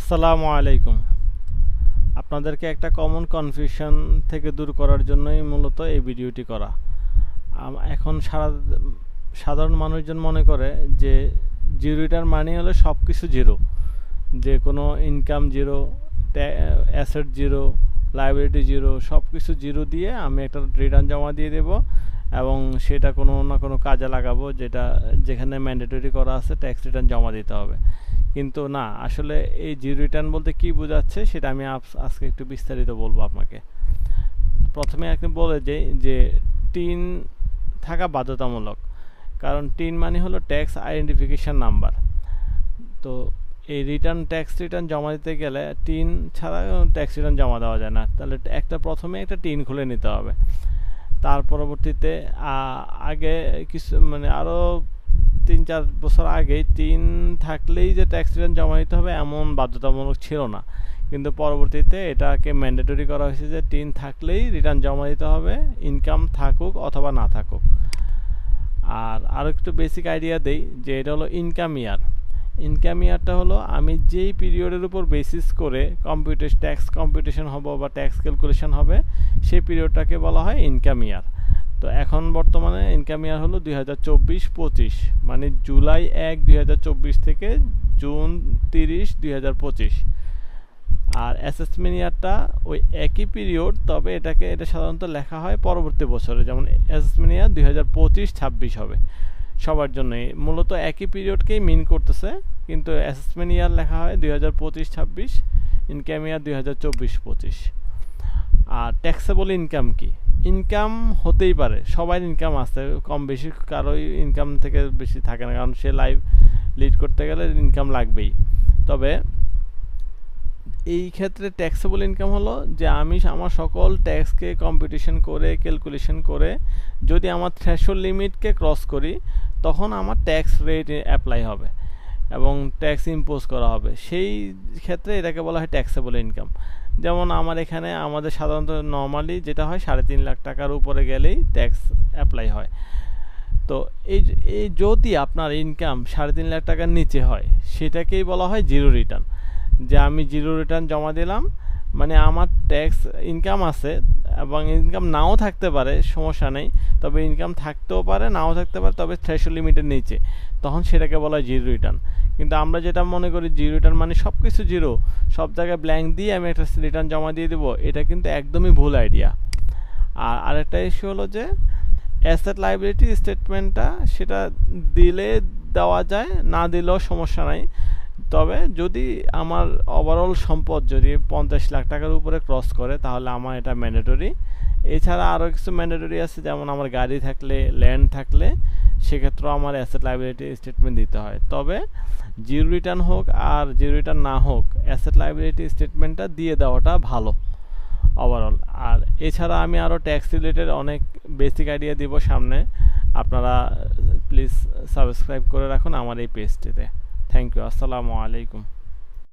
আসসালামু আলাইকুম। আপনাদেরকে একটা কমন কনফিউশন থেকে দূর করার জন্যই মূলত এই ভিডিওটি করা। এখন সাধারণ মানুষজন মনে করে যে জিরো রিটার্ন মানে হলো সব কিছু জিরো, যে কোনো income zero, asset zero, liability zero, সব কিছু জিরো দিয়ে আমি একটা রিটার্ন জমা দিয়ে দেব এবং সেটা কোনো না কোনো কাজে লাগাবো, যেখানে ম্যান্ডেটরি করা আছে ট্যাক্স রিটার্ন জমা দিতে হবে। কিন্তু না, আসলে এই জিরো রিটার্ন বলতে কি বোঝাচ্ছে সেটা আমি আজকে একটু বিস্তারিত বলবো আপনাকে। প্রথমে আপনি বলে যে টিন থাকা বাধ্যতামূলক, কারণ টিন মানে হলো ট্যাক্স আইডেন্টিফিকেশন নাম্বার। তো এই ট্যাক্স রিটার্ন জমা দিতে গেলে টিন ছাড়া ট্যাক্স রিটার্ন জমা দেওয়া যায় না। তাহলে প্রথমে একটা টিন খুলে নিতে হবে। তার পরবর্তীতে আগে কিছু আরও 3-4 বছর আগে টিন থাকলেই যে ট্যাক্স রিটার্ন জমা দিতে হবে এমন বাধ্যতামূলক ছিল না, কিন্তু পরবর্তীতে এটাকে ম্যান্ডেটরি করা হয়েছে যে টিন থাকলেই রিটার্ন জমা দিতে হবে, ইনকাম থাকুক অথবা না থাকুক। আরও একটু বেসিক আইডিয়া দেই যে এটা হলো ইনকাম ইয়ার। ইনকাম ইয়ারটা হলো আমি যেই পিরিয়ডের উপর বেসিস করে ট্যাক্স কম্পিউটেশন হবে বা ট্যাক্স ক্যালকুলেশন হবে সেই পিরিয়ডটাকে বলা হয় ইনকাম ইয়ার। তো এখন বর্তমানে ইনকাম ইয়ার হলো 2024-25, মানে জুলাই 1, 2024 থেকে জুন 30, 2025। আর অ্যাসেসমেন্ট ইয়ারটা ওই একই পিরিয়ড, তবে এটা সাধারণত লেখা হয় পরবর্তী বছরে, যেমন অ্যাসেসমেন্ট ইয়ার 2025-26 হবে সবার জন্যই। মূলত একই পিরিয়ডকেই মিন করতেছে, কিন্তু অ্যাসেসমেন্ট ইয়ার লেখা হয় 2025-26, ইনকাম ইয়ার 2024-25। আর ট্যাক্সেবল ইনকাম কি? ইনকাম হতেই পারে, সবার ইনকাম আছে কম বেশি, কারোই ইনকাম থেকে বেশি থাকে না, কারণ সে লাইফ লিড করতে গেলে ইনকাম লাগবেই। তবে এই ক্ষেত্রে ট্যাক্সেবল ইনকাম হলো যে আমি আমার সকল ট্যাক্সকে কম্পিটিশন করে ক্যালকুলেশন করে যদি আমার থ্রেশহোল্ড লিমিটকে ক্রস করি তখন আমার ট্যাক্স রেট অ্যাপ্লাই হবে এবং ট্যাক্স ইম্পোজ করা হবে। সেই ক্ষেত্রে এটাকে বলা হয় ট্যাক্সেবল ইনকাম। যেমন আমাদের সাধারণত নর্মালি যেটা হয় 3.5 লাখ টাকার উপরে গেলেই ট্যাক্স অ্যাপ্লাই হয়। তো এই যদি আপনার ইনকাম 3.5 লাখ টাকার নিচে হয় সেটাকেই বলা হয় জিরো রিটার্ন। যে আমি জিরো রিটার্ন জমা দিলাম, মানে আমার ট্যাক্স ইনকাম আছে এবং ইনকাম নাও থাকতে পারে, সমস্যা নেই, তবে ইনকাম থাকতেও পারে নাও থাকতে পারে, তবে থ্রেশহোল্ড লিমিটের নিচে, তখন সেটাকে বলা হয় জিরো রিটার্ন। কিন্তু আমরা যেটা মনে করি জিরো রিটার্ন মানে সব কিছু জিরো, সব জায়গায় ব্ল্যাঙ্ক দিয়ে আমি একটা রিটার্ন জমা দিয়ে দেবো, এটা কিন্তু একদমই ভুল আইডিয়া। আর আরেকটা ইস্যু হলো যে অ্যাসেট লাইবিলিটি স্টেটমেন্টটা সেটা দিলে দেওয়া যায়, না দিলেও সমস্যা নাই। তবে যদি আমার ওভারঅল সম্পদ যদি 50 লাখ টাকার উপরে ক্রস করে তাহলে আমার এটা ম্যান্ডেটরি। এছাড়া আরও কিছু ম্যান্ডেটরি আছে, যেমন আমার গাড়ি থাকলে, ল্যান্ড থাকলে, সেক্ষেত্রেও আমার অ্যাসেট লাইবিলিটি স্টেটমেন্ট দিতে হয়। তবে জিরো রিটার্ন হোক আর জিরো রিটার্ন না হোক, অ্যাসেট লাইবিলিটি স্টেটমেন্টটা দিয়ে দেওয়াটা ভালো ওভারঅল। আর এছাড়া আমি আরও ট্যাক্স রিলেটেড অনেক বেসিক আইডিয়া দিব সামনে। আপনারা প্লিজ সাবস্ক্রাইব করে রাখুন আমার এই পেজটিতে। Thank you. আসসালামু আলাইকুম।